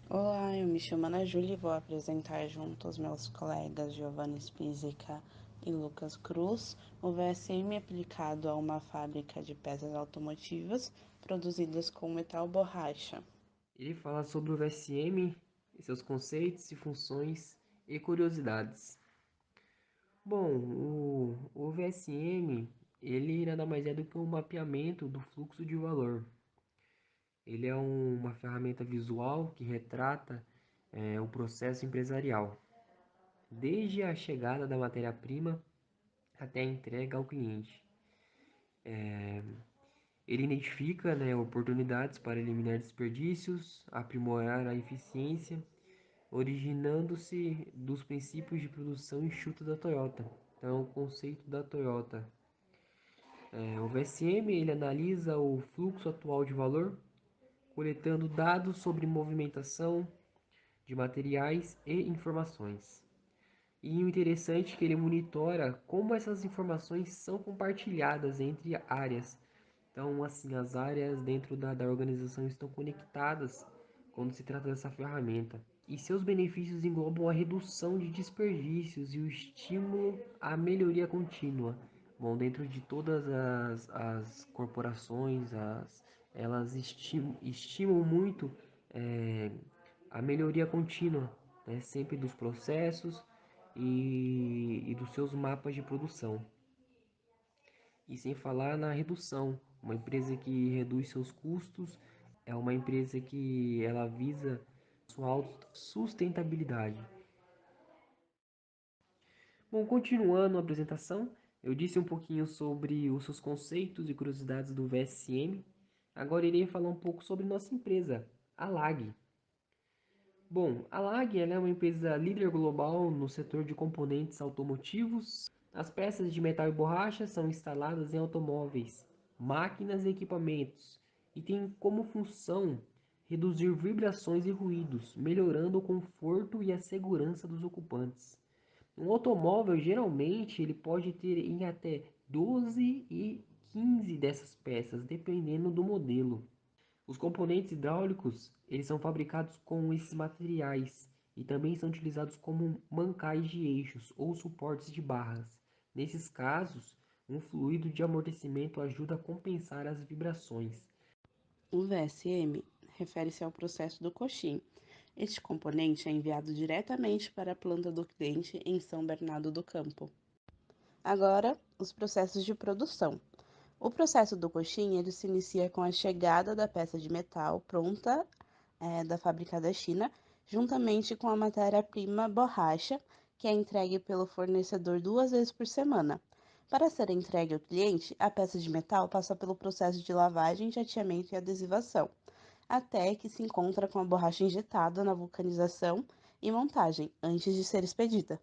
Olá, eu me chamo Ana Júlia e vou apresentar junto aos meus colegas Giovanni Spizica e Lucas Cruz o VSM aplicado a uma fábrica de peças automotivas produzidas com metal borracha. Ele fala sobre o VSM, seus conceitos e funções e curiosidades. Bom, o VSM, ele nada mais é do que um mapeamento do fluxo de valor. Ele é uma ferramenta visual que retrata o processo empresarial, desde a chegada da matéria-prima até a entrega ao cliente. Ele identifica, oportunidades para eliminar desperdícios, aprimorar a eficiência, originando-se dos princípios de produção enxuta da Toyota. Então, o conceito da Toyota. O VSM ele analisa o fluxo atual de valor, coletando dados sobre movimentação de materiais e informações. E o interessante é que ele monitora como essas informações são compartilhadas entre áreas. Então, assim, as áreas dentro da organização estão conectadas quando se trata dessa ferramenta. E seus benefícios englobam a redução de desperdícios e o estímulo à melhoria contínua. Bom, dentro de todas as corporações, elas estimam muito é, a melhoria contínua, né, sempre dos processos e dos seus mapas de produção. E sem falar na redução. Uma empresa que reduz seus custos é uma empresa que ela visa sua sustentabilidade. Bom, continuando a apresentação, eu disse um pouquinho sobre os seus conceitos e curiosidades do VSM. Agora irei falar um pouco sobre nossa empresa, a LAG. Bom, a LAG ela é uma empresa líder global no setor de componentes automotivos. As peças de metal e borracha são instaladas em automóveis, máquinas e equipamentos e tem como função reduzir vibrações e ruídos, melhorando o conforto e a segurança dos ocupantes. Um automóvel geralmente ele pode ter em até 12 e 15 dessas peças, dependendo do modelo. Os componentes hidráulicos, eles são fabricados com esses materiais e também são utilizados como mancais de eixos ou suportes de barras. Nesses casos, um fluido de amortecimento ajuda a compensar as vibrações. O VSM refere-se ao processo do coxim. Este componente é enviado diretamente para a planta do cliente em São Bernardo do Campo. Agora, os processos de produção. O processo do coxim ele se inicia com a chegada da peça de metal pronta da fábrica da China, juntamente com a matéria-prima borracha, que é entregue pelo fornecedor 2 vezes por semana. Para ser entregue ao cliente, a peça de metal passa pelo processo de lavagem, jateamento e adesivação, até que se encontra com a borracha injetada na vulcanização e montagem, antes de ser expedida.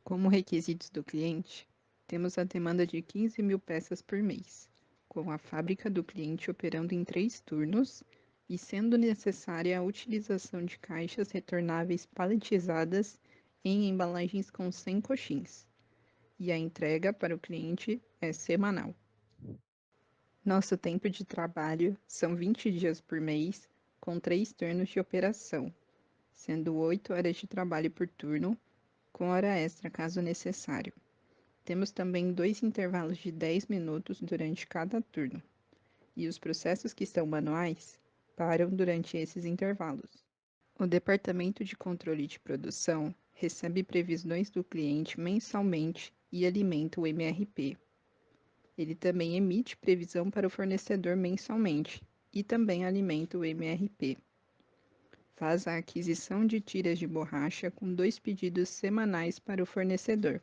Como requisitos do cliente, temos a demanda de 15.000 peças por mês, com a fábrica do cliente operando em 3 turnos e sendo necessária a utilização de caixas retornáveis paletizadas em embalagens com 100 coxins, e a entrega para o cliente é semanal. Nosso tempo de trabalho são 20 dias por mês, com 3 turnos de operação, sendo 8 horas de trabalho por turno, com hora extra caso necessário. Temos também 2 intervalos de 10 minutos durante cada turno, e os processos que são manuais param durante esses intervalos. O Departamento de Controle de Produção recebe previsões do cliente mensalmente e alimenta o MRP. Ele também emite previsão para o fornecedor mensalmente e também alimenta o MRP. Faz a aquisição de tiras de borracha com 2 pedidos semanais para o fornecedor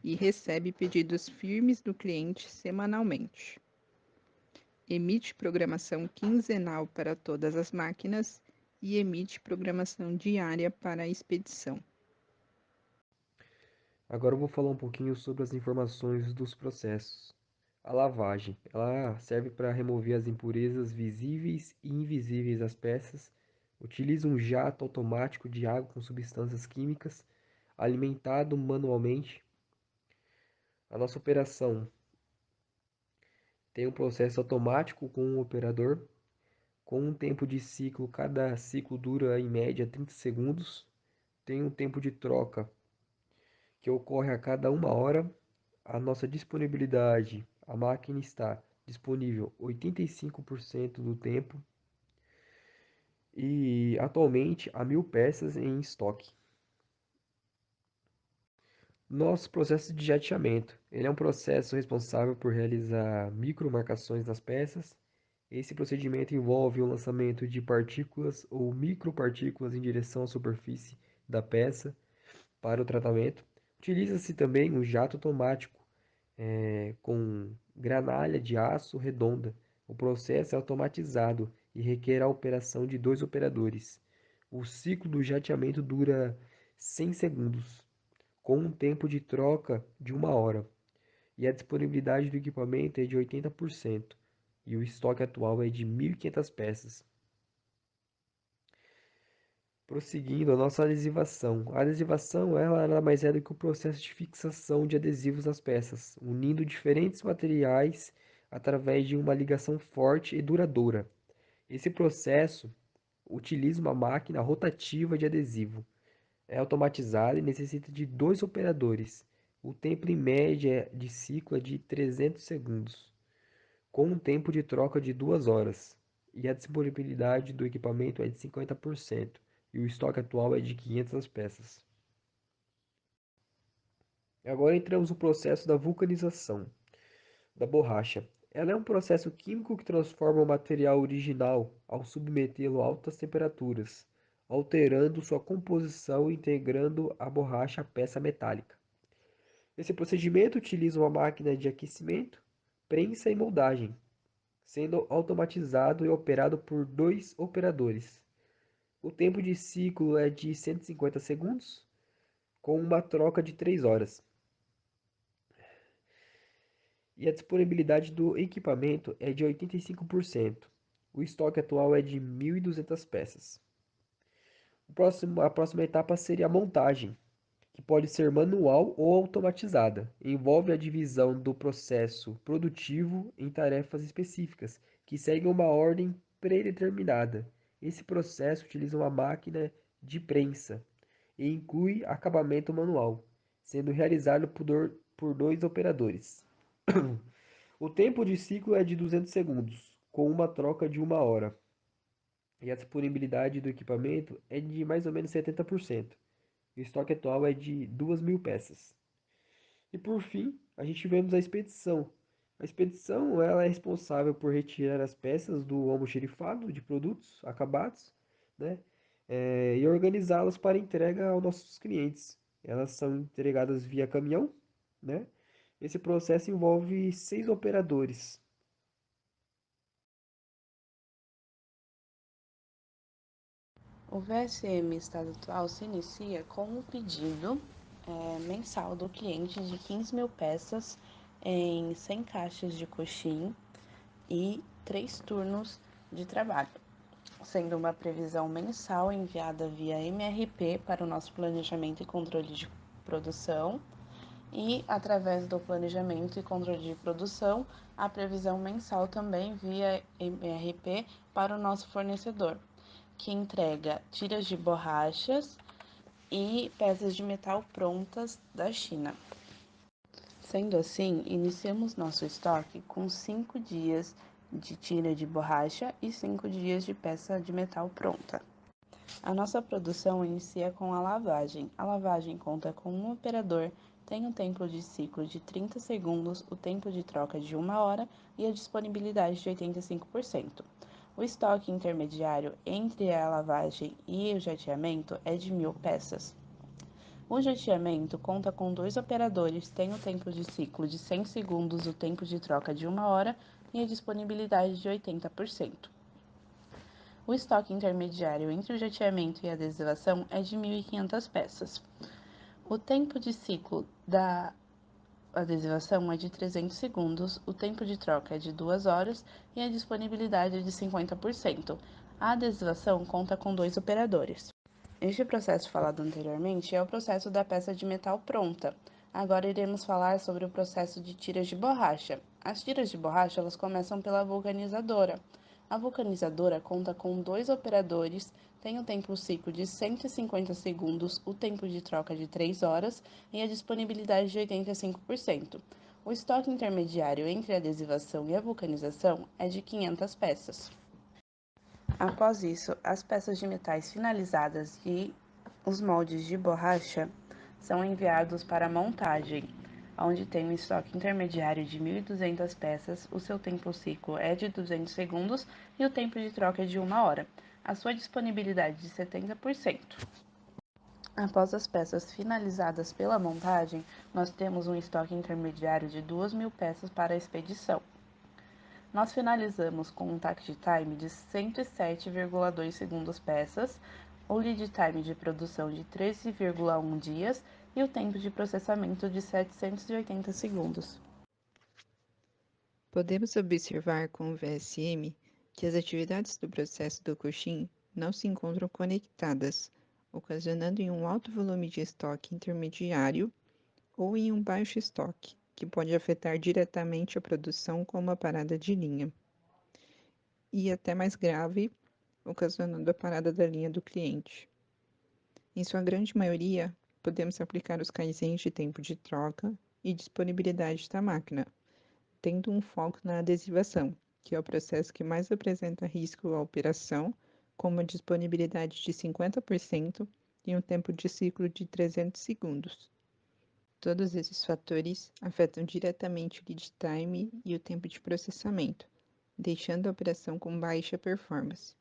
e recebe pedidos firmes do cliente semanalmente. Emite programação quinzenal para todas as máquinas e emite programação diária para a expedição. Agora eu vou falar um pouquinho sobre as informações dos processos. A lavagem, ela serve para remover as impurezas visíveis e invisíveis das peças. Utiliza um jato automático de água com substâncias químicas, alimentado manualmente. A nossa operação tem um processo automático com um operador, com um tempo de ciclo, cada ciclo dura em média 30 segundos. Tem um tempo de troca que ocorre a cada 1 hora. A nossa disponibilidade, a máquina está disponível 85% do tempo e atualmente há 1.000 peças em estoque. Nosso processo de jateamento, ele é um processo responsável por realizar micromarcações nas peças. Esse procedimento envolve o lançamento de partículas ou micropartículas em direção à superfície da peça para o tratamento. Utiliza-se também um jato automático com granalha de aço redonda. O processo é automatizado e requer a operação de 2 operadores. O ciclo do jateamento dura 100 segundos, com um tempo de troca de 1 hora, e a disponibilidade do equipamento é de 80%, e o estoque atual é de 1.500 peças. Prosseguindo a nossa adesivação. A adesivação ela nada mais é do que o processo de fixação de adesivos às peças, unindo diferentes materiais através de uma ligação forte e duradoura. Esse processo utiliza uma máquina rotativa de adesivo. É automatizado e necessita de 2 operadores. O tempo em média de ciclo é de 300 segundos, com um tempo de troca de 2 horas, e a disponibilidade do equipamento é de 50%, e o estoque atual é de 500 peças. Agora entramos no processo da vulcanização da borracha. Ela é um processo químico que transforma o material original ao submetê-lo a altas temperaturas, alterando sua composição e integrando a borracha à peça metálica. Esse procedimento utiliza uma máquina de aquecimento, prensa e moldagem, sendo automatizado e operado por 2 operadores. O tempo de ciclo é de 150 segundos, com uma troca de 3 horas. E a disponibilidade do equipamento é de 85%. O estoque atual é de 1.200 peças. A próxima etapa seria a montagem, que pode ser manual ou automatizada. Envolve a divisão do processo produtivo em tarefas específicas, que seguem uma ordem predeterminada. Esse processo utiliza uma máquina de prensa e inclui acabamento manual, sendo realizado por 2 operadores. O tempo de ciclo é de 200 segundos, com uma troca de 1 hora, e a disponibilidade do equipamento é de mais ou menos 70%. O estoque atual é de 2.000 peças. E por fim, a gente vemos a expedição. A expedição ela é responsável por retirar as peças do almoxarifado de produtos acabados, né? E organizá-las para entrega aos nossos clientes. Elas são entregadas via caminhão, né? Esse processo envolve 6 operadores. O VSM estado atual se inicia com o pedido mensal do cliente de 15.000 peças em 100 caixas de coxim e 3 turnos de trabalho, sendo uma previsão mensal enviada via MRP para o nosso planejamento e controle de produção e, através do planejamento e controle de produção, a previsão mensal também via MRP para o nosso fornecedor, que entrega tiras de borrachas e peças de metal prontas da China. Sendo assim, iniciamos nosso estoque com 5 dias de tira de borracha e 5 dias de peça de metal pronta. A nossa produção inicia com a lavagem. A lavagem conta com um operador, tem um tempo de ciclo de 30 segundos, o tempo de troca de 1 hora e a disponibilidade de 85%. O estoque intermediário entre a lavagem e o jateamento é de 1.000 peças. O jateamento conta com 2 operadores, tem o tempo de ciclo de 100 segundos, o tempo de troca de 1 hora e a disponibilidade de 80%. O estoque intermediário entre o jateamento e a adesivação é de 1.500 peças. O tempo de ciclo da adesivação é de 300 segundos, o tempo de troca é de 2 horas e a disponibilidade é de 50%. A adesivação conta com 2 operadores. Este processo falado anteriormente é o processo da peça de metal pronta. Agora iremos falar sobre o processo de tiras de borracha. As tiras de borracha elas começam pela vulcanizadora, A vulcanizadora conta com 2 operadores, tem o tempo ciclo de 150 segundos, o tempo de troca de 3 horas e a disponibilidade de 85%. O estoque intermediário entre a adesivação e a vulcanização é de 500 peças. Após isso, as peças de metais finalizadas e os moldes de borracha são enviados para a montagem, onde tem um estoque intermediário de 1.200 peças, o seu tempo ciclo é de 200 segundos e o tempo de troca é de 1 hora, a sua disponibilidade de 70%. Após as peças finalizadas pela montagem, nós temos um estoque intermediário de 2.000 peças para a expedição. Nós finalizamos com um takt time de 107,2 segundos peças, o lead time de produção de 13,1 dias e o tempo de processamento de 780 segundos. Podemos observar com o VSM que as atividades do processo do coxim não se encontram conectadas, ocasionando em um alto volume de estoque intermediário ou em um baixo estoque, que pode afetar diretamente a produção como a parada de linha. E até mais grave, ocasionando a parada da linha do cliente. Em sua grande maioria, podemos aplicar os kaizens de tempo de troca e disponibilidade da máquina, tendo um foco na adesivação, que é o processo que mais apresenta risco à operação, com uma disponibilidade de 50% e um tempo de ciclo de 300 segundos. Todos esses fatores afetam diretamente o lead time e o tempo de processamento, deixando a operação com baixa performance.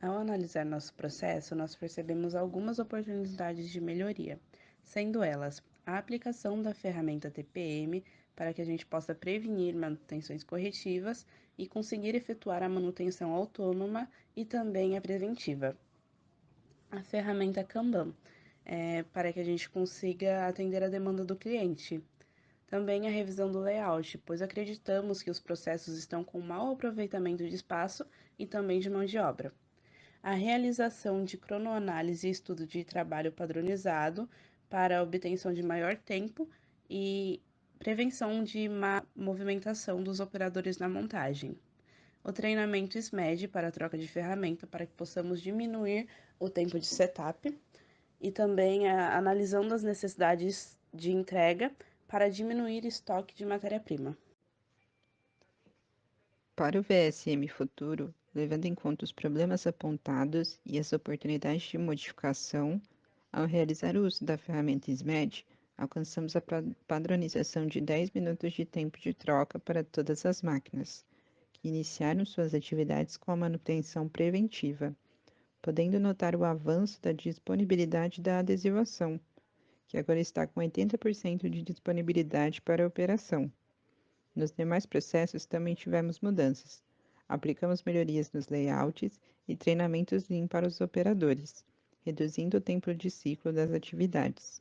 Ao analisar nosso processo, nós percebemos algumas oportunidades de melhoria, sendo elas a aplicação da ferramenta TPM para que a gente possa prevenir manutenções corretivas e conseguir efetuar a manutenção autônoma e também a preventiva. A ferramenta Kanban, para que a gente consiga atender a demanda do cliente. Também a revisão do layout, pois acreditamos que os processos estão com mau aproveitamento de espaço e também de mão de obra. A realização de cronoanálise e estudo de trabalho padronizado para a obtenção de maior tempo e prevenção de má movimentação dos operadores na montagem. O treinamento SMED para a troca de ferramenta para que possamos diminuir o tempo de setup e também analisando as necessidades de entrega para diminuir estoque de matéria-prima. Para o VSM futuro, levando em conta os problemas apontados e as oportunidades de modificação, ao realizar o uso da ferramenta SMED, alcançamos a padronização de 10 minutos de tempo de troca para todas as máquinas, que iniciaram suas atividades com a manutenção preventiva, podendo notar o avanço da disponibilidade da adesivação, que agora está com 80% de disponibilidade para a operação. Nos demais processos também tivemos mudanças. Aplicamos melhorias nos layouts e treinamentos Lean para os operadores, reduzindo o tempo de ciclo das atividades.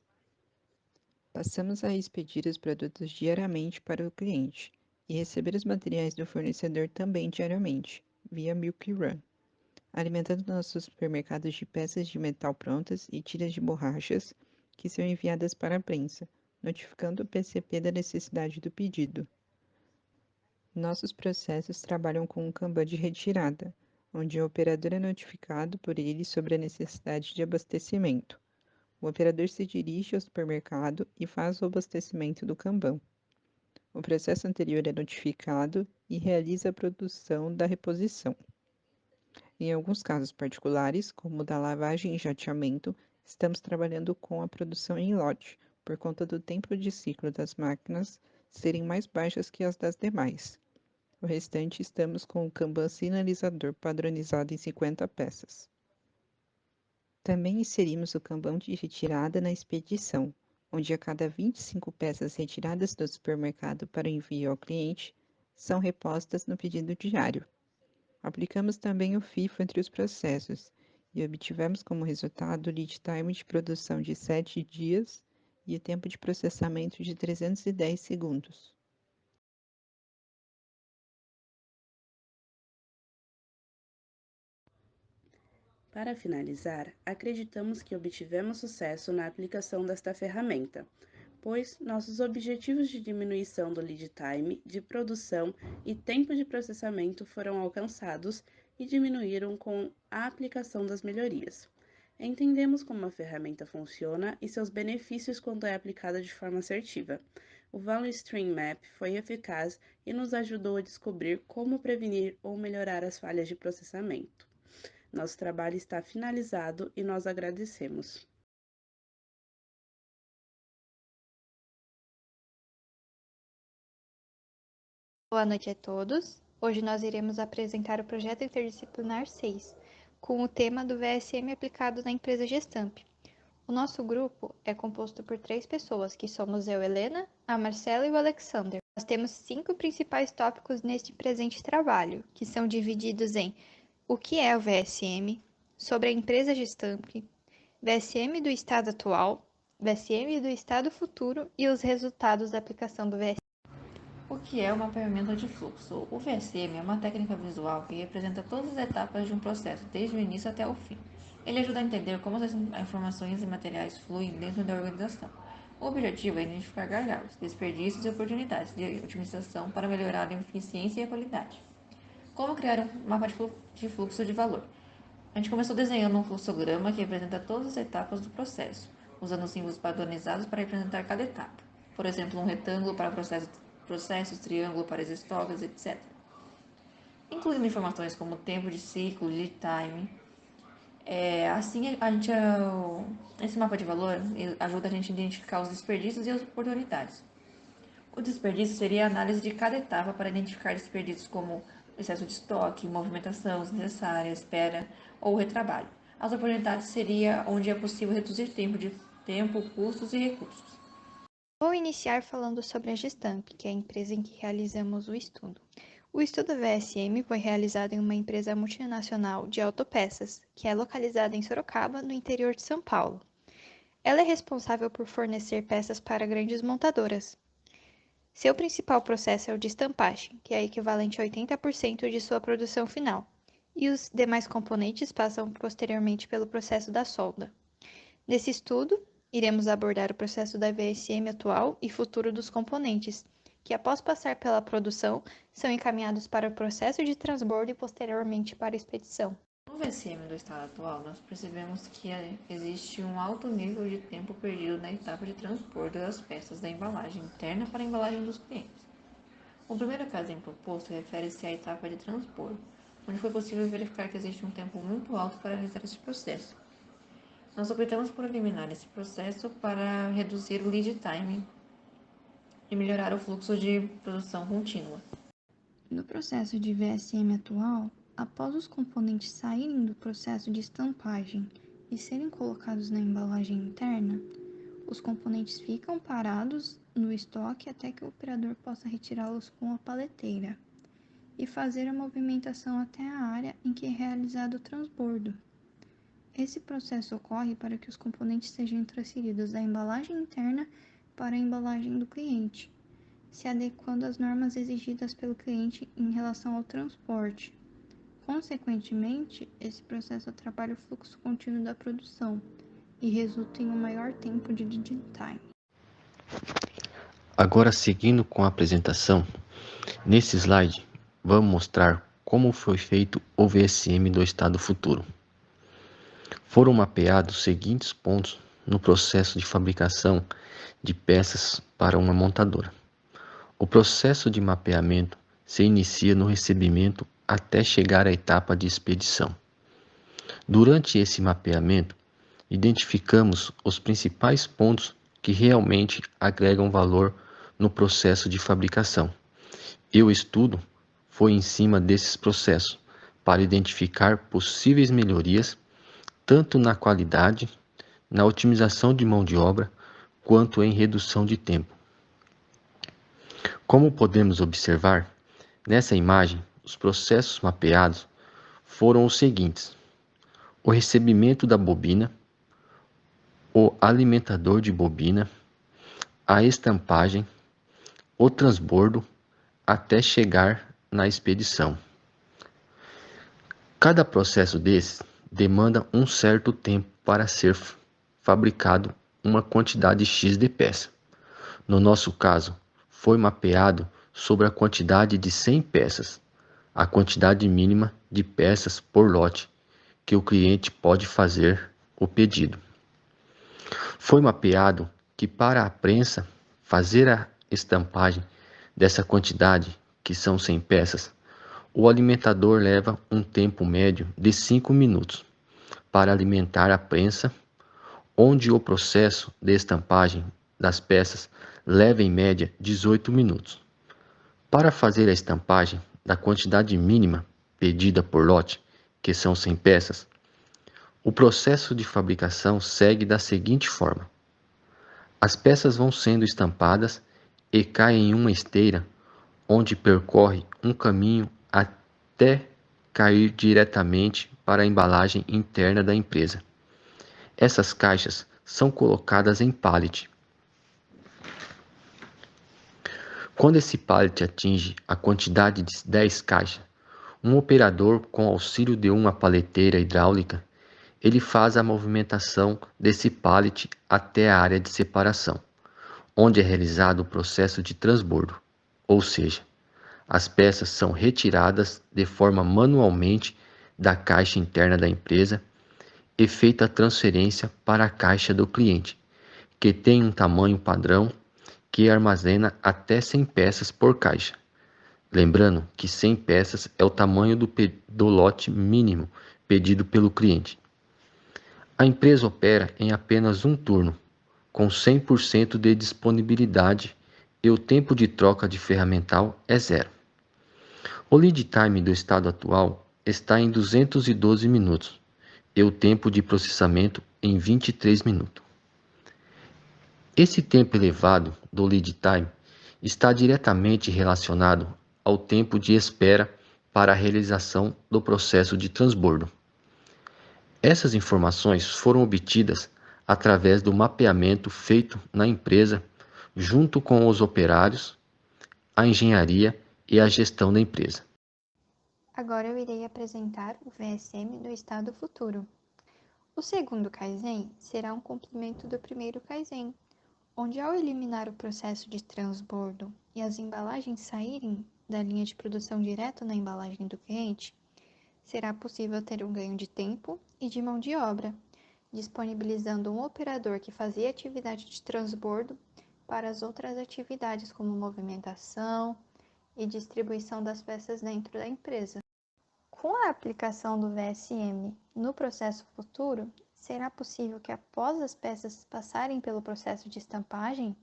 Passamos a expedir os produtos diariamente para o cliente e receber os materiais do fornecedor também diariamente, via Milk Run, alimentando nossos supermercados de peças de metal prontas e tiras de borrachas que são enviadas para a prensa, notificando o PCP da necessidade do pedido. Nossos processos trabalham com um Kanban de retirada, onde o operador é notificado por ele sobre a necessidade de abastecimento. O operador se dirige ao supermercado e faz o abastecimento do Kanban. O processo anterior é notificado e realiza a produção da reposição. Em alguns casos particulares, como o da lavagem e jateamento, estamos trabalhando com a produção em lote, por conta do tempo de ciclo das máquinas serem mais baixas que as das demais. O restante estamos com o Kanban sinalizador padronizado em 50 peças. Também inserimos o Kanban de retirada na expedição, onde a cada 25 peças retiradas do supermercado para envio ao cliente, são repostas no pedido diário. Aplicamos também o FIFO entre os processos e obtivemos como resultado o lead time de produção de 7 dias e o tempo de processamento de 310 segundos. Para finalizar, acreditamos que obtivemos sucesso na aplicação desta ferramenta, pois nossos objetivos de diminuição do lead time, de produção e tempo de processamento foram alcançados e diminuíram com a aplicação das melhorias. Entendemos como a ferramenta funciona e seus benefícios quando é aplicada de forma assertiva. O Value Stream Map foi eficaz e nos ajudou a descobrir como prevenir ou melhorar as falhas de processamento. Nosso trabalho está finalizado e nós agradecemos. Boa noite a todos. Hoje nós iremos apresentar o projeto interdisciplinar 6, com o tema do VSM aplicado na empresa Gestamp. O nosso grupo é composto por 3 pessoas, que somos eu, Helena, a Marcela e o Alexander. Nós temos 5 principais tópicos neste presente trabalho, que são divididos em o que é o VSM, sobre a empresa Gestamp, VSM do estado atual, VSM do estado futuro e os resultados da aplicação do VSM. O que é o mapeamento de fluxo? O VSM é uma técnica visual que representa todas as etapas de um processo, desde o início até o fim. Ele ajuda a entender como as informações e materiais fluem dentro da organização. O objetivo é identificar gargalos, desperdícios e oportunidades de otimização para melhorar a eficiência e a qualidade. Como criar um mapa de fluxo de valor? A gente começou desenhando um fluxograma que representa todas as etapas do processo, usando símbolos padronizados para representar cada etapa. Por exemplo, um retângulo para processos, triângulo para as estoques, etc. Incluindo informações como tempo de ciclo, lead time. Esse mapa de valor ajuda a gente a identificar os desperdícios e as oportunidades. O desperdício seria a análise de cada etapa para identificar desperdícios como excesso de estoque, movimentação desnecessária, espera ou retrabalho. As oportunidades seria onde é possível reduzir tempo, custos e recursos. Vou iniciar falando sobre a Gestamp, que é a empresa em que realizamos o estudo. O estudo VSM foi realizado em uma empresa multinacional de autopeças, que é localizada em Sorocaba, no interior de São Paulo. Ela é responsável por fornecer peças para grandes montadoras. Seu principal processo é o de estampagem, que é equivalente a 80% de sua produção final, e os demais componentes passam posteriormente pelo processo da solda. Nesse estudo, iremos abordar o processo da VSM atual e futuro dos componentes, que após passar pela produção, são encaminhados para o processo de transbordo e posteriormente para a expedição. No VSM do estado atual, nós percebemos que existe um alto nível de tempo perdido na etapa de transbordo das peças da embalagem interna para a embalagem dos clientes. O primeiro caso proposto refere-se à etapa de transbordo, onde foi possível verificar que existe um tempo muito alto para realizar esse processo. Nós optamos por eliminar esse processo para reduzir o lead time e melhorar o fluxo de produção contínua. No processo de VSM atual, após os componentes saírem do processo de estampagem e serem colocados na embalagem interna, os componentes ficam parados no estoque até que o operador possa retirá-los com a paleteira e fazer a movimentação até a área em que é realizado o transbordo. Esse processo ocorre para que os componentes sejam transferidos da embalagem interna para a embalagem do cliente, se adequando às normas exigidas pelo cliente em relação ao transporte. Consequentemente, esse processo atrapalha o fluxo contínuo da produção e resulta em um maior tempo de lead time. Agora, seguindo com a apresentação, nesse slide vamos mostrar como foi feito o VSM do estado futuro. Foram mapeados os seguintes pontos no processo de fabricação de peças para uma montadora. O processo de mapeamento se inicia no recebimento até chegar à etapa de expedição. Durante esse mapeamento, identificamos os principais pontos que realmente agregam valor no processo de fabricação. E o estudo foi em cima desses processos para identificar possíveis melhorias tanto na qualidade, na otimização de mão de obra, quanto em redução de tempo. Como podemos observar, nessa imagem, os processos mapeados foram os seguintes: o recebimento da bobina, o alimentador de bobina, a estampagem, o transbordo, até chegar na expedição. Cada processo desses demanda um certo tempo para ser fabricado uma quantidade X de peça. No nosso caso, foi mapeado sobre a quantidade de 100 peças, a quantidade mínima de peças por lote que o cliente pode fazer o pedido. Foi mapeado que para a prensa fazer a estampagem dessa quantidade, que são 100 peças, o alimentador leva um tempo médio de 5 minutos para alimentar a prensa, onde o processo de estampagem das peças leva em média 18 minutos. Para fazer a estampagem da quantidade mínima pedida por lote, que são 100 peças, o processo de fabricação segue da seguinte forma: as peças vão sendo estampadas e caem em uma esteira, onde percorre um caminho até cair diretamente para a embalagem interna da empresa. Essas caixas são colocadas em pallet. Quando esse pallet atinge a quantidade de 10 caixas, um operador, com auxílio de uma paleteira hidráulica, ele faz a movimentação desse pallet até a área de separação, onde é realizado o processo de transbordo, ou seja, as peças são retiradas de forma manualmente da caixa interna da empresa e feita a transferência para a caixa do cliente, que tem um tamanho padrão que armazena até 100 peças por caixa. Lembrando que 100 peças é o tamanho do lote mínimo pedido pelo cliente. A empresa opera em apenas um turno, com 100% de disponibilidade, e o tempo de troca de ferramental é 0. O lead time do estado atual está em 212 minutos e o tempo de processamento em 23 minutos. Esse tempo elevado do lead time está diretamente relacionado ao tempo de espera para a realização do processo de transbordo. Essas informações foram obtidas através do mapeamento feito na empresa junto com os operários, a engenharia e a gestão da empresa. Agora eu irei apresentar o VSM do estado futuro. O segundo Kaizen será um complemento do primeiro Kaizen, onde ao eliminar o processo de transbordo e as embalagens saírem da linha de produção direto na embalagem do cliente, será possível ter um ganho de tempo e de mão de obra, disponibilizando um operador que fazia atividade de transbordo para as outras atividades como movimentação e distribuição das peças dentro da empresa. Com a aplicação do VSM no processo futuro, será possível que após as peças passarem pelo processo de estampagem,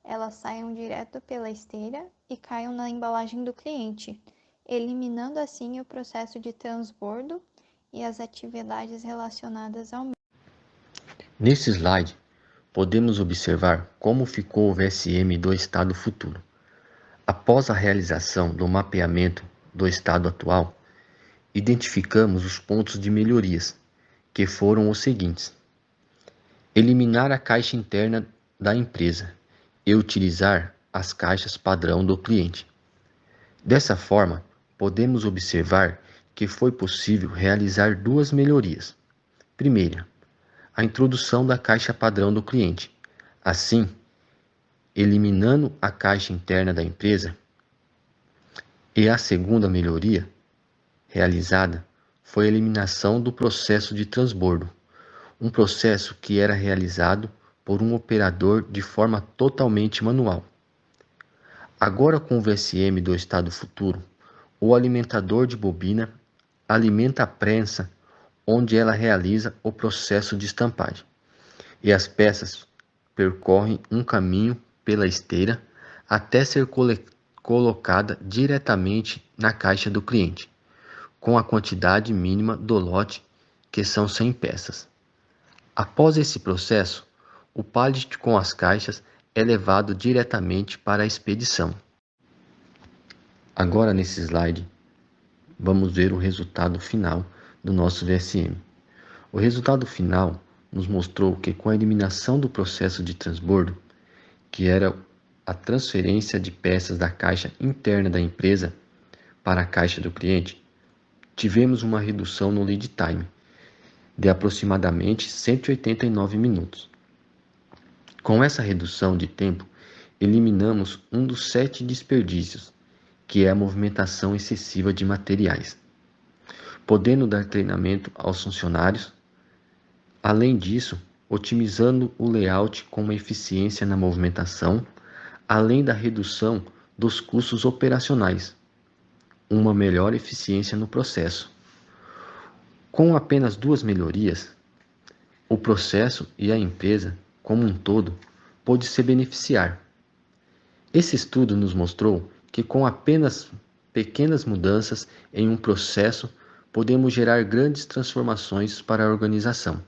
elas saiam direto pela esteira e caiam na embalagem do cliente, eliminando assim o processo de transbordo e as atividades relacionadas ao mesmo. Nesse slide, podemos observar como ficou o VSM do estado futuro. Após a realização do mapeamento do estado atual, identificamos os pontos de melhorias, que foram os seguintes: eliminar a caixa interna da empresa e utilizar as caixas padrão do cliente. Dessa forma, podemos observar que foi possível realizar duas melhorias. Primeira, a introdução da caixa padrão do cliente. Assim, eliminando a caixa interna da empresa. E a segunda melhoria realizada foi a eliminação do processo de transbordo, um processo que era realizado por um operador de forma totalmente manual. Agora, com o VSM do estado futuro, o alimentador de bobina alimenta a prensa, onde ela realiza o processo de estampagem, e as peças percorrem um caminho pela esteira até ser colocada diretamente na caixa do cliente, com a quantidade mínima do lote, que são 100 peças. Após esse processo, o pallet com as caixas é levado diretamente para a expedição. Agora, nesse slide, vamos ver o resultado final do nosso VSM. O resultado final nos mostrou que, com a eliminação do processo de transbordo, que era a transferência de peças da caixa interna da empresa para a caixa do cliente, tivemos uma redução no lead time de aproximadamente 189 minutos. Com essa redução de tempo, eliminamos um dos 7 desperdícios, que é a movimentação excessiva de materiais, podendo dar treinamento aos funcionários. Além disso, otimizando o layout com uma eficiência na movimentação, além da redução dos custos operacionais, uma melhor eficiência no processo. Com apenas 2 melhorias, o processo e a empresa, como um todo, pôde se beneficiar. Esse estudo nos mostrou que com apenas pequenas mudanças em um processo, podemos gerar grandes transformações para a organização.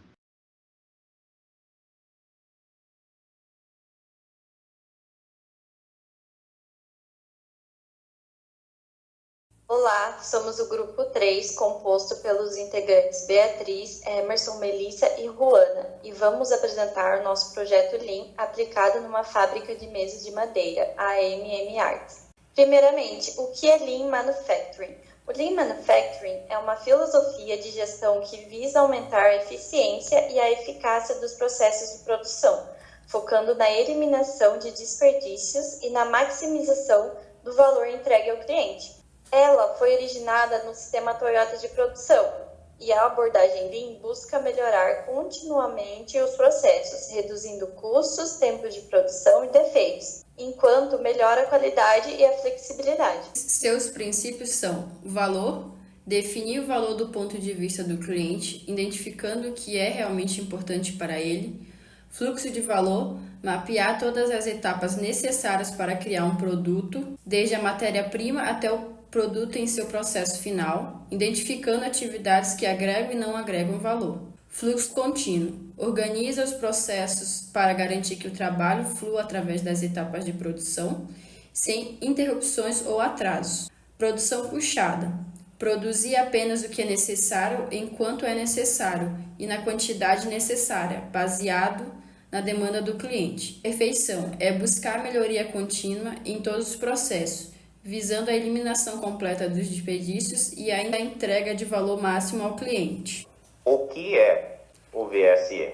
Olá, somos o grupo 3, composto pelos integrantes Beatriz, Emerson, Melissa e Juana, e vamos apresentar o nosso projeto Lean aplicado numa fábrica de mesas de madeira, a MM Arts. Primeiramente, o que é Lean Manufacturing? O Lean Manufacturing é uma filosofia de gestão que visa aumentar a eficiência e a eficácia dos processos de produção, focando na eliminação de desperdícios e na maximização do valor entregue ao cliente. Ela foi originada no sistema Toyota de produção e a abordagem Lean busca melhorar continuamente os processos, reduzindo custos, tempos de produção e defeitos, enquanto melhora a qualidade e a flexibilidade. Seus princípios são o valor, definir o valor do ponto de vista do cliente, identificando o que é realmente importante para ele, fluxo de valor, mapear todas as etapas necessárias para criar um produto, desde a matéria-prima até o produto em seu processo final, identificando atividades que agregam e não agregam valor. Fluxo contínuo. Organiza os processos para garantir que o trabalho flua através das etapas de produção, sem interrupções ou atrasos. Produção puxada. Produzir apenas o que é necessário enquanto é necessário e na quantidade necessária, baseado na demanda do cliente. Perfeição. É buscar melhoria contínua em todos os processos, visando a eliminação completa dos desperdícios e a entrega de valor máximo ao cliente. O que é o VSM?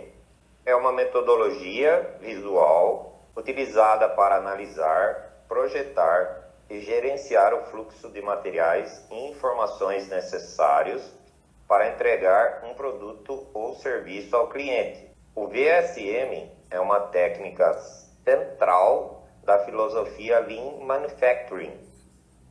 É uma metodologia visual utilizada para analisar, projetar e gerenciar o fluxo de materiais e informações necessários para entregar um produto ou serviço ao cliente. O VSM é uma técnica central da filosofia Lean Manufacturing,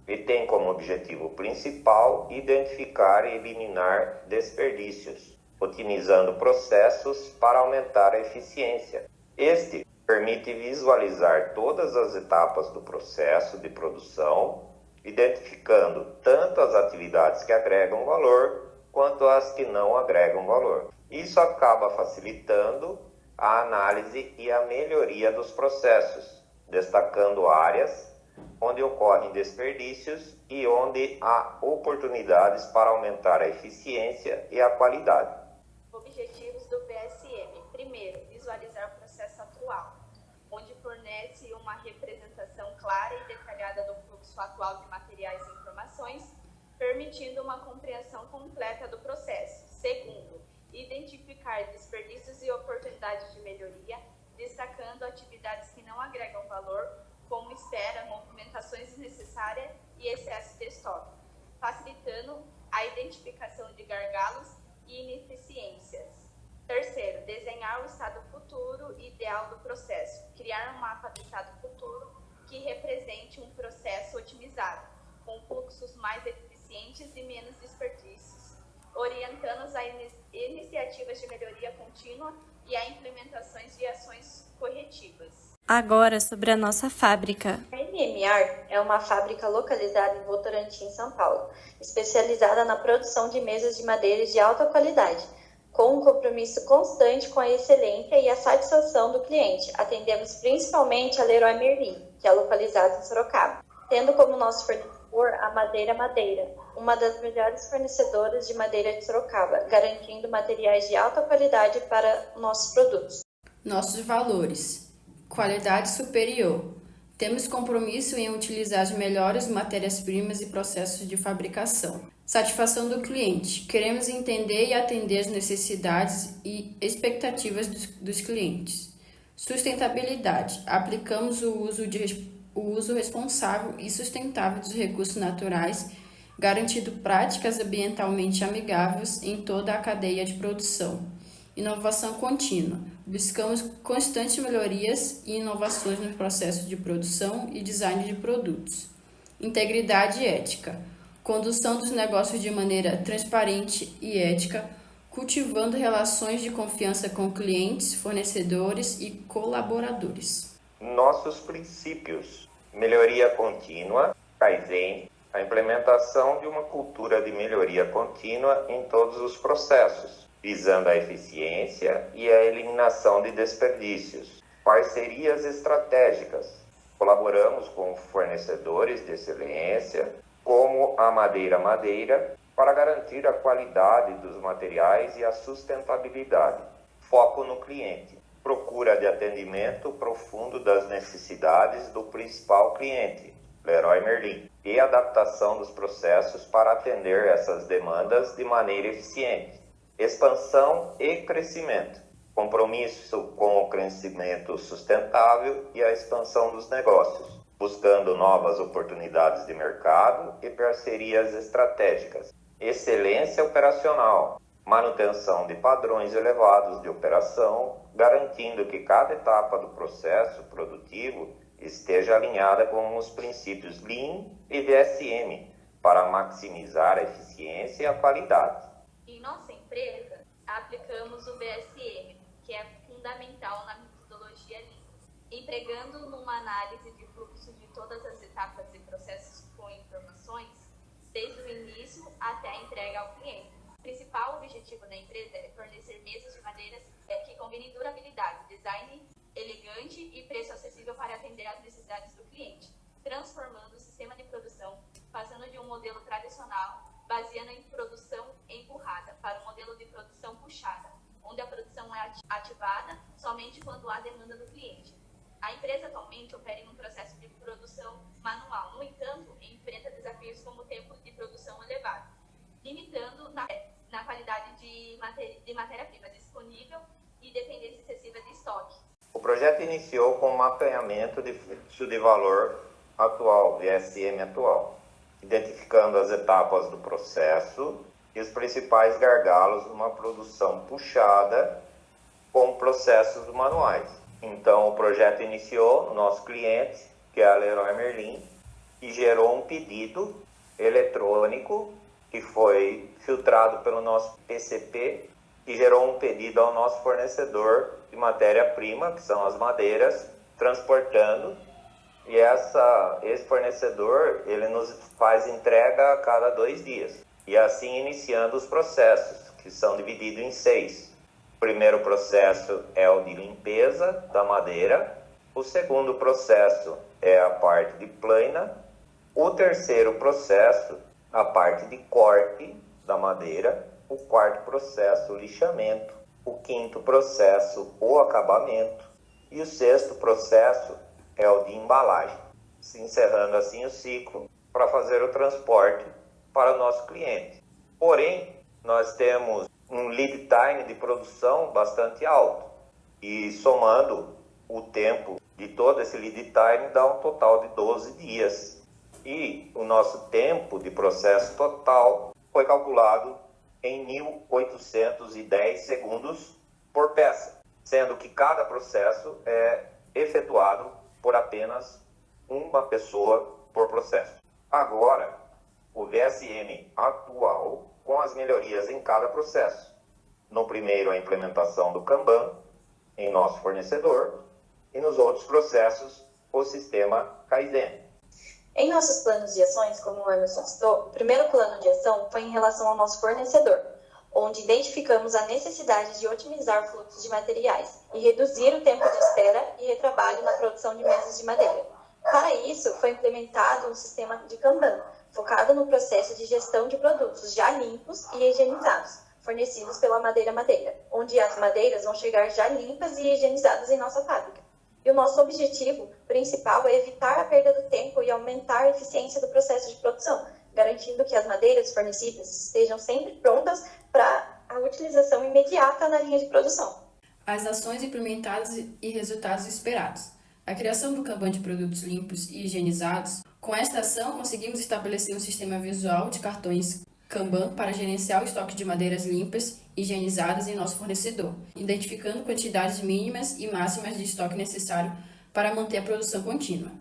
e tem como objetivo principal identificar e eliminar desperdícios, otimizando processos para aumentar a eficiência. Este permite visualizar todas as etapas do processo de produção, identificando tanto as atividades que agregam valor quanto as que não agregam valor. Isso acaba facilitando a análise e a melhoria dos processos, destacando áreas onde ocorrem desperdícios e onde há oportunidades para aumentar a eficiência e a qualidade. Objetivos do VSM. Primeiro, visualizar o processo atual, onde fornece uma representação clara e detalhada do fluxo atual de materiais e informações, permitindo uma compreensão completa do processo. Segundo, identificar desperdícios e oportunidades de melhoria, destacando atividades que não agregam valor, como espera, movimentações desnecessárias e excesso de estoque, facilitando a identificação de gargalos e ineficiências. Terceiro, desenhar o estado futuro ideal do processo, criar um mapa do estado futuro que represente um processo otimizado, com fluxos mais eficientes e menos desperdícios, orientando-os a iniciativas de melhoria contínua e a implementações de ações corretivas. Agora, sobre a nossa fábrica. A MMR é uma fábrica localizada em Votorantim, São Paulo, especializada na produção de mesas de madeira de alta qualidade, com um compromisso constante com a excelência e a satisfação do cliente. Atendemos principalmente a Leroy Merlin, que é localizada em Sorocaba, tendo como nosso fornecedor a Madeira Madeira, uma das melhores fornecedoras de madeira de Sorocaba, garantindo materiais de alta qualidade para nossos produtos. Nossos valores. Qualidade superior. Temos compromisso em utilizar as melhores matérias-primas e processos de fabricação. Satisfação do cliente. Queremos entender e atender as necessidades e expectativas dos clientes. Sustentabilidade. Aplicamos o uso responsável e sustentável dos recursos naturais, garantindo práticas ambientalmente amigáveis em toda a cadeia de produção. Inovação contínua. Buscamos constantes melhorias e inovações no processo de produção e design de produtos. Integridade e ética. Condução dos negócios de maneira transparente e ética, cultivando relações de confiança com clientes, fornecedores e colaboradores. Nossos princípios: melhoria contínua, Kaizen, a implementação de uma cultura de melhoria contínua em todos os processos, visando a eficiência e a eliminação de desperdícios. Parcerias estratégicas. Colaboramos com fornecedores de excelência, como a Madeira, para garantir a qualidade dos materiais e a sustentabilidade. Foco no cliente. Procura de atendimento profundo das necessidades do principal cliente, Leroy Merlin, e adaptação dos processos para atender essas demandas de maneira eficiente. Expansão e crescimento. Compromisso com o crescimento sustentável e a expansão dos negócios, buscando novas oportunidades de mercado e parcerias estratégicas. Excelência operacional. Manutenção de padrões elevados de operação, garantindo que cada etapa do processo produtivo esteja alinhada com os princípios Lean e VSM, para maximizar a eficiência e a qualidade. Em nossa empresa, aplicamos o VSM, que é fundamental na metodologia Lean, empregando numa análise de fluxo de todas as etapas e processos com informações, desde o início até a entrega ao cliente. O principal objetivo da empresa é fornecer mesas de madeiras que combinem durabilidade, design elegante e preço acessível para atender às necessidades do cliente, transformando o sistema de produção, passando de um modelo tradicional, baseando em produção empurrada, para um modelo de produção puxada, onde a produção é ativada somente quando há demanda do cliente. A empresa atualmente opera em um processo de produção manual, no entanto, enfrenta desafios como o tempo de produção elevado, limitando na qualidade de matéria-prima disponível e dependência excessiva de estoque. O projeto iniciou com o mapeamento de fluxo de valor atual, VSM atual, identificando as etapas do processo e os principais gargalos numa produção puxada com processos manuais. Então, o projeto iniciou no nosso cliente, que é a Leroy Merlin, e gerou um pedido eletrônico que foi filtrado pelo nosso PCP e gerou um pedido ao nosso fornecedor de matéria-prima, que são as madeiras, transportando. E esse fornecedor, ele nos faz entrega a cada 2 dias. E assim iniciando os processos, que são divididos em 6. O primeiro processo é o de limpeza da madeira. O segundo processo é a parte de plana. O terceiro processo, a parte de corte da madeira. O quarto processo, o lixamento. O quinto processo, o acabamento. E o sexto processo é o de embalagem, se encerrando assim o ciclo para fazer o transporte para o nosso cliente. Porém, nós temos um lead time de produção bastante alto e somando o tempo de todo esse lead time dá um total de 12 dias. E o nosso tempo de processo total foi calculado em 1.810 segundos por peça, sendo que cada processo é efetuado por apenas uma pessoa por processo. Agora, o VSM atual, com as melhorias em cada processo. No primeiro, a implementação do Kanban em nosso fornecedor e nos outros processos, o sistema Kaizen. Em nossos planos de ações, como o Emerson citou, o primeiro plano de ação foi em relação ao nosso fornecedor, onde identificamos a necessidade de otimizar o fluxo de materiais e reduzir o tempo de espera e retrabalho na produção de mesas de madeira. Para isso, foi implementado um sistema de Kanban, focado no processo de gestão de produtos já limpos e higienizados, fornecidos pela Madeira, onde as madeiras vão chegar já limpas e higienizadas em nossa fábrica. E o nosso objetivo principal é evitar a perda do tempo e aumentar a eficiência do processo de produção, garantindo que as madeiras fornecidas estejam sempre prontas para a utilização imediata na linha de produção. as ações implementadas e resultados esperados. A criação do Kanban de produtos limpos e higienizados. Com esta ação, conseguimos estabelecer um sistema visual de cartões Kanban para gerenciar o estoque de madeiras limpas e higienizadas em nosso fornecedor, identificando quantidades mínimas e máximas de estoque necessário para manter a produção contínua.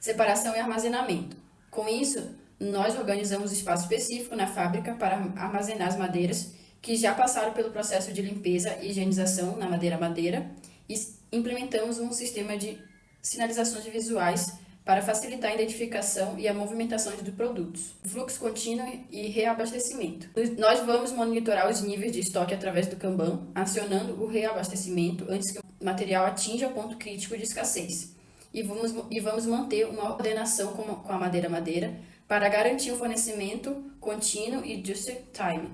Separação e armazenamento. Com isso, nós organizamos espaço específico na fábrica para armazenar as madeiras que já passaram pelo processo de limpeza e higienização na madeira e implementamos um sistema de sinalizações visuais para facilitar a identificação e a movimentação dos produtos, fluxo contínuo e reabastecimento. Nós vamos monitorar os níveis de estoque através do Kanban, acionando o reabastecimento antes que o material atinja o ponto crítico de escassez. E vamos manter uma ordenação com a madeira para garantir um fornecimento contínuo e just time,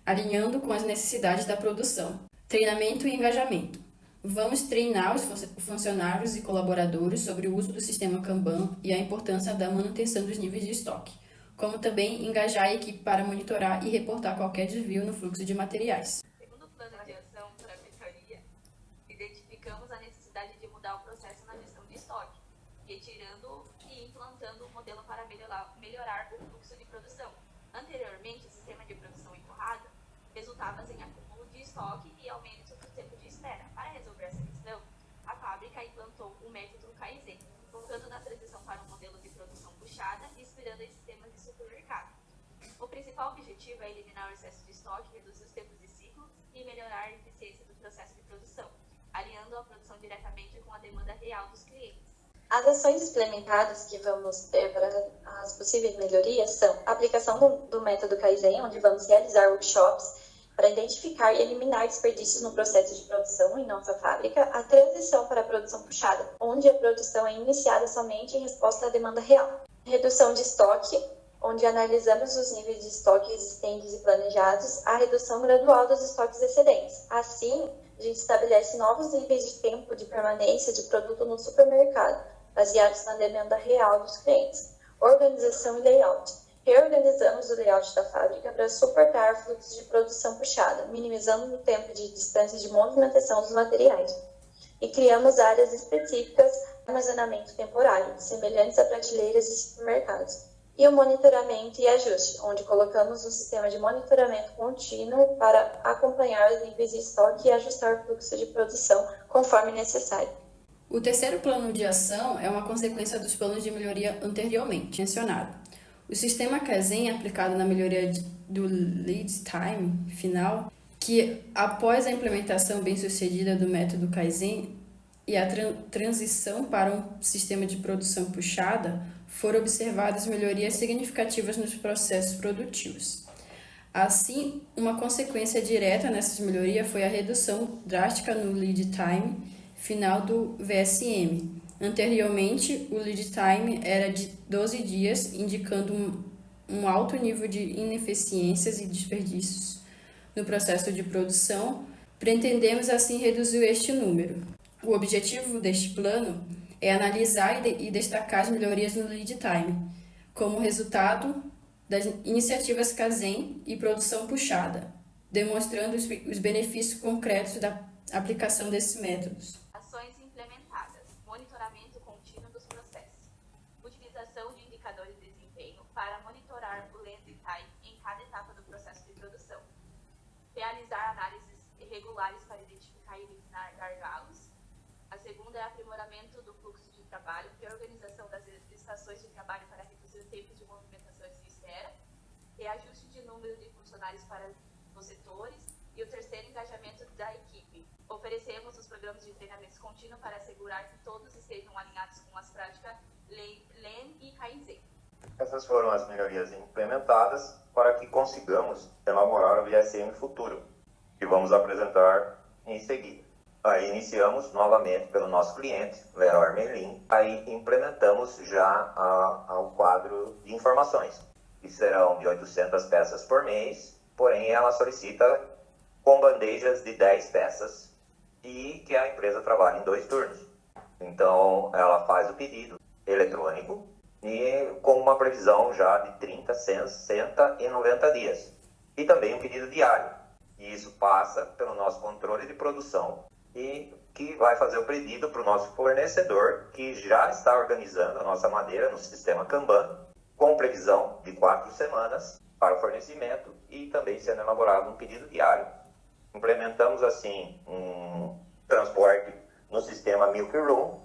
alinhando com as necessidades da produção. Treinamento e engajamento. Vamos treinar os funcionários e colaboradores sobre o uso do sistema Kanban e a importância da manutenção dos níveis de estoque, como também engajar a equipe para monitorar e reportar qualquer desvio no fluxo de materiais. Segundo o plano de ação para a melhoria, identificamos a necessidade de mudar o processo na gestão de estoque, retirando e implantando um modelo para melhorar o fluxo de produção. Anteriormente, o sistema de produção empurrada resultava em acúmulo de estoque e aumento do tempo de espera. Para resolver essa questão, a fábrica implantou o método Kaizen, focando na transição para um modelo de produção puxada e inspirando em sistemas de supermercado. O principal objetivo é eliminar o excesso de estoque, reduzir os tempos de ciclo e melhorar a eficiência do processo de produção, alinhando a produção diretamente com a demanda real dos clientes. As ações implementadas que vamos ter para as possíveis melhorias são a aplicação do método Kaizen, onde vamos realizar workshops para identificar e eliminar desperdícios no processo de produção em nossa fábrica, a transição para a produção puxada, onde a produção é iniciada somente em resposta à demanda real. Redução de estoque, onde analisamos os níveis de estoque existentes e planejados, a redução gradual dos estoques excedentes. Assim, a gente estabelece novos níveis de tempo de permanência de produto no supermercado, baseados na demanda real dos clientes. Organização e layout. Reorganizamos o layout da fábrica para suportar fluxos de produção puxada, minimizando o tempo de distância de movimentação dos materiais. E criamos áreas específicas de armazenamento temporário, semelhantes a prateleiras de supermercados. E o monitoramento e ajuste, onde colocamos um sistema de monitoramento contínuo para acompanhar os níveis de estoque e ajustar o fluxo de produção conforme necessário. O terceiro plano de ação é uma consequência dos planos de melhoria anteriormente mencionado. O sistema Kaizen é aplicado na melhoria do lead time final, que após a implementação bem-sucedida do método Kaizen e a transição para um sistema de produção puxada, foram observadas melhorias significativas nos processos produtivos. Assim, uma consequência direta nessas melhorias foi a redução drástica no lead time final do VSM. Anteriormente, o lead time era de 12 dias, indicando um alto nível de ineficiências e desperdícios no processo de produção. Pretendemos, assim, reduzir este número. O objetivo deste plano é analisar e destacar as melhorias no lead time, como resultado das iniciativas Kaizen e produção puxada, demonstrando os benefícios concretos da aplicação desses métodos. Ações implementadas. Monitoramento contínuo dos processos. Utilização de indicadores de desempenho para monitorar o land time em cada etapa do processo de produção. Realizar análises regulares para identificar e eliminar gargalos. A segunda é aprimoramento do fluxo de trabalho e organização das estações de trabalho para reduzir o tempo de movimentações de espera. Reajuste de número de funcionários para os setores. E o terceiro, engajamento da equipe. Oferecemos os programas de treinamentos contínuos para assegurar que todos estejam alinhados com as práticas Lean e Kaizen. Essas foram as melhorias implementadas para que consigamos elaborar o VSM futuro, que vamos apresentar em seguida. Aí iniciamos novamente pelo nosso cliente, Leroy Merlin. Aí implementamos já ao quadro de informações, que serão de 800 peças por mês, porém ela solicita com bandejas de 10 peças e que a empresa trabalha em 2 turnos. Então ela faz o pedido eletrônico e com uma previsão já de 30, 60 e 90 dias. E também um pedido diário. E isso passa pelo nosso controle de produção e que vai fazer o pedido para o nosso fornecedor, que já está organizando a nossa madeira no sistema Kanban, com previsão de 4 semanas para o fornecimento e também sendo elaborado um pedido diário. Implementamos assim um transporte no sistema Milk Room,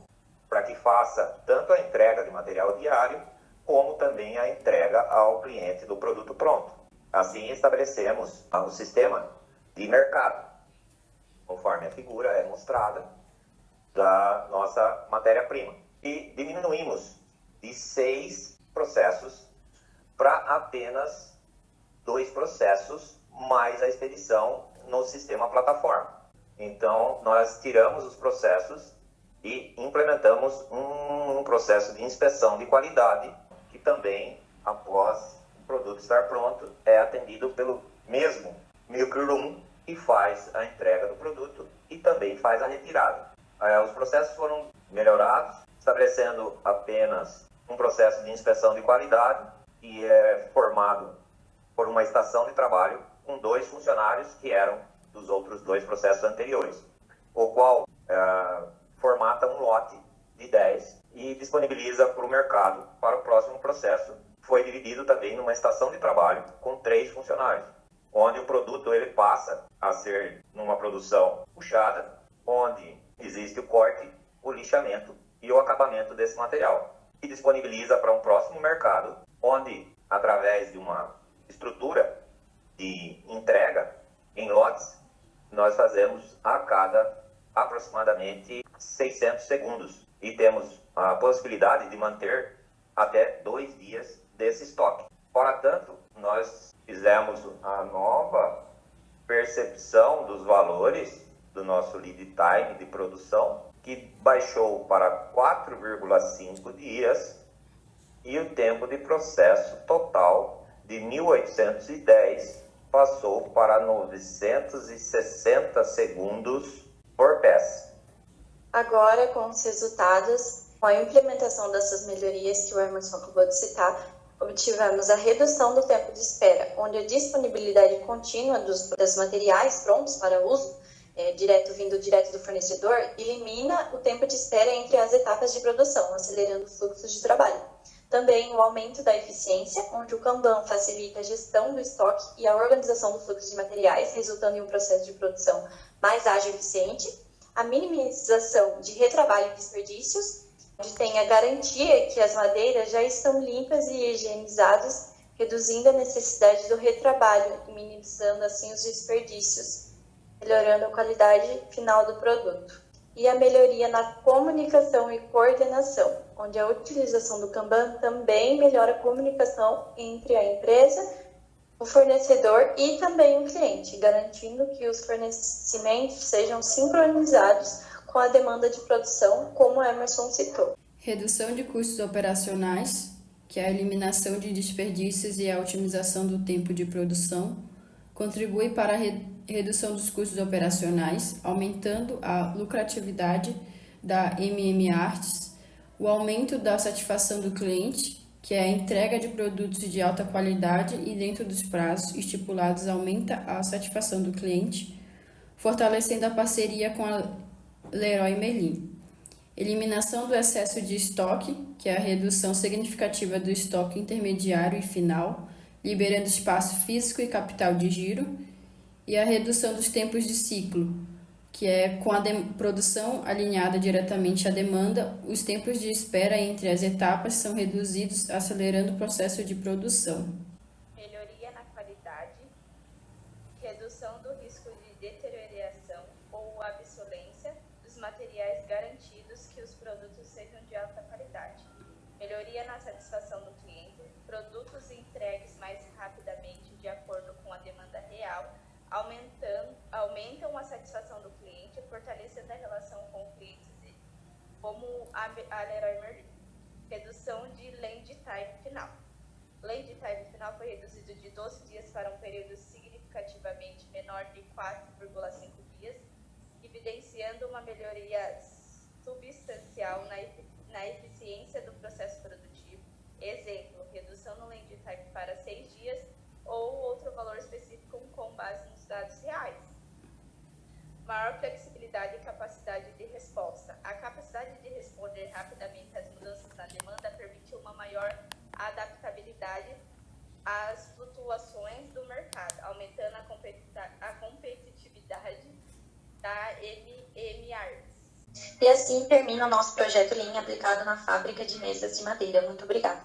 para que faça tanto a entrega de material diário, como também a entrega ao cliente do produto pronto. Assim estabelecemos o sistema de mercado, conforme a figura é mostrada, da nossa matéria-prima. E diminuímos de 6 processos para apenas 2 processos, mais a expedição no sistema plataforma. Então, nós tiramos os processos e implementamos um processo de inspeção de qualidade, que também, após o produto estar pronto, é atendido pelo mesmo Milk Room, que faz a entrega do produto e também faz a retirada. Os processos foram melhorados, estabelecendo apenas um processo de inspeção de qualidade, que é formado por uma estação de trabalho com 2 funcionários que eram dos outros 2 processos anteriores, o qual formata um lote de 10 e disponibiliza para o mercado para o próximo processo. Foi dividido também numa estação de trabalho com 3 funcionários, onde o produto ele passa a ser numa produção puxada, onde existe o corte, o lixamento e o acabamento desse material, e disponibiliza para um próximo mercado, onde, através de uma estrutura de entrega em lotes, nós fazemos a cada aproximadamente 600 segundos e temos a possibilidade de manter até 2 dias desse estoque. Fora tanto, nós fizemos a nova percepção dos valores do nosso lead time de produção, que baixou para 4,5 dias, e o tempo de processo total de 1.810 passou para 960 segundos por peça. Agora, com os resultados, com a implementação dessas melhorias que o Emerson acabou de citar, obtivemos a redução do tempo de espera, onde a disponibilidade contínua dos materiais prontos para uso, vindo direto do fornecedor, elimina o tempo de espera entre as etapas de produção, acelerando o fluxo de trabalho. Também o aumento da eficiência, onde o Kanban facilita a gestão do estoque e a organização do fluxo de materiais, resultando em um processo de produção mais ágil e eficiente. A minimização de retrabalho e desperdícios, onde tem a garantia que as madeiras já estão limpas e higienizadas, reduzindo a necessidade do retrabalho e minimizando assim os desperdícios, melhorando a qualidade final do produto. E a melhoria na comunicação e coordenação, onde a utilização do Kanban também melhora a comunicação entre a empresa, o fornecedor e também o cliente, garantindo que os fornecimentos sejam sincronizados com a demanda de produção, como o Emerson citou. Redução de custos operacionais, que é a eliminação de desperdícios e a otimização do tempo de produção, contribui para a redução dos custos operacionais, aumentando a lucratividade da Arts, o aumento da satisfação do cliente, que é a entrega de produtos de alta qualidade e dentro dos prazos estipulados aumenta a satisfação do cliente, fortalecendo a parceria com a Leroy Merlin. Eliminação do excesso de estoque, que é a redução significativa do estoque intermediário e final, liberando espaço físico e capital de giro, e a redução dos tempos de ciclo, que é com a produção alinhada diretamente à demanda, os tempos de espera entre as etapas são reduzidos, acelerando o processo de produção. Melhoria na qualidade, redução do risco de deterioração ou obsolescência dos materiais, garantidos que os produtos sejam de alta qualidade. Melhoria na satisfação do cliente, produtos entregues mais rapidamente de acordo com a demanda real, aumentam a satisfação do cliente, fortalecendo a relação com clientes, como a Leroy Merlin. Redução de land time final. Land time final foi reduzido de 12 dias para um período significativamente menor de 4,5 dias, evidenciando uma melhoria substancial na eficiência do processo produtivo. Exemplo, redução no land time para 6 dias ou outro valor específico com base nos dados reais. Maior flexibilidade agilidade e capacidade de resposta. A capacidade de responder rapidamente às mudanças na demanda permitiu uma maior adaptabilidade às flutuações do mercado, aumentando a competitividade da MRs. E assim termina o nosso projeto Lean aplicado na fábrica de mesas de madeira. Muito obrigada.